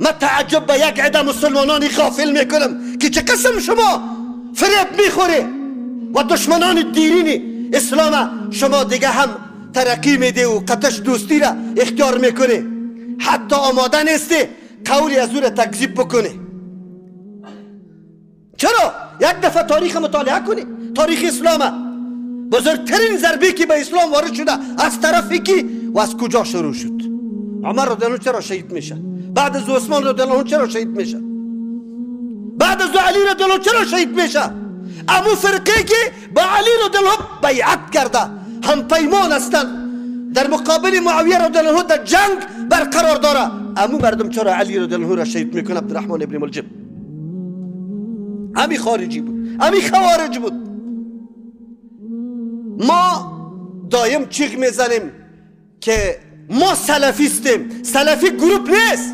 من تعجب به یک عده مسلمانانی غافل میکنم که چه قسم شما فریب میخوره و دشمنان دیرین اسلام شما دیگه هم ترقی میده و قطش دوستی را اختیار میکنه، حتی آماده نیستی قولی از او را تکذیب بکنه. چرا؟ یک دفعه تاریخ مطالعه کنی، تاریخ اسلام. بزرگترین ضربه که به اسلام وارد شده از طرفی کی و از کجا شروع شد؟ عمر رضی الله عنه چرا شهید میشه؟ بعد از عثمان رضی الله عنه چرا شهید میشه؟ بعد از علی رضی الله عنه چرا شهید میشه؟ امو فرقه که با علی رضی الله عنه بیعت کرده، هم پیمان هستند، در مقابل معاویه رضی الله عنه در جنگ برقرار داره. امو مردم چرا علی رضی الله عنه را شهید میکنه؟ عبدالرحمن ابن ملجم امی خارجی بود، امی خوارج بود. ما دایم چیغ میزنیم که ما سلفیستیم. سلفی گروپ نیست.